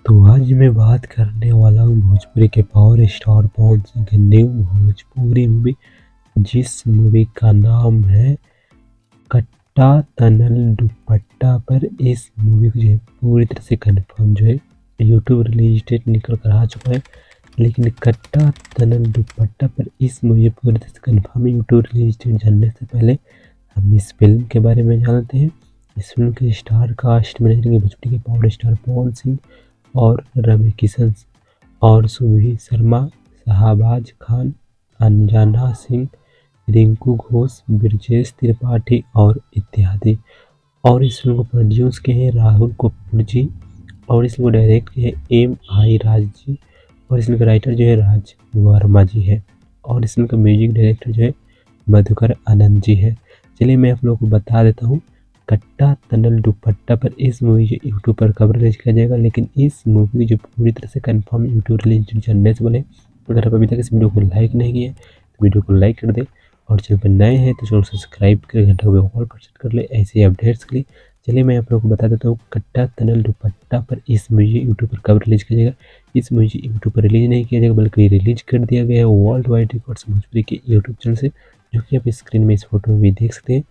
तो आज मैं बात करने वाला हूँ भोजपुरी के पावर स्टार पवन सिंह की न्यू भोजपुरी मूवी, जिस मूवी का नाम है कट्टा तनल दुपट्टा। पर इस मूवी को जो है पूरी तरह से कंफर्म जो है यूट्यूब रिलीज डेट निकल कर आ चुका है। लेकिन कट्टा तनल दुपट्टा पर इस मूवी पूरी तरह से कंफर्म यूट्यूब रिलीज डेट जानने से पहले हम इस फिल्म के बारे में जानते हैं। इस फिल्म के स्टार कास्ट में रहेंगे भोजपुरी के पावर स्टार पवन सिंह और रवि किशन और सुरभि शर्मा, शहबाज खान, अंजना सिंह, रिंकू घोष, ब्रजेश त्रिपाठी और इत्यादि। और इस फिल्म को प्रोड्यूस किए हैं राहुल कपूर जी और इस फिल्म को डायरेक्ट किए हैं M.I. राज जी और इस फिल्म का राइटर जो है राज वर्मा जी है और इस फिल्म का म्यूजिक डायरेक्टर जो है मधुकर आनंद जी है। चलिए मैं आप लोगों को बता देता हूँ कट्टा तनल दुपट्टा पर इस मूवी को यूट्यूब पर कब रिलीज किया जाएगा। लेकिन इस मूवी की जो पूरी तरह से कंफर्म यूट्यूब रिलीज जानने से पहले अगर आप अभी तक इस वीडियो को लाइक नहीं किए तो वीडियो को लाइक कर दे और चैनल पर नए हैं तो चैनल को सब्सक्राइब कर घंटा को ऑल पर सेट कर ले ऐसे अपडेट्स के लिए। चलिए मैं आप लोगों को बता देता हूँ कट्टा तनल दुपट्टा पर इस मूवी यूट्यूब पर कब रिलीज किया जाएगा। इस मूवी यूट्यूब पर रिलीज नहीं किया जाएगा बल्कि रिलीज कर दिया गया है वर्ल्ड वाइड रिकॉर्ड्स भोजपुरी के यूट्यूब चैनल से, जो कि आप स्क्रीन में इस फोटो में भी देख सकते हैं।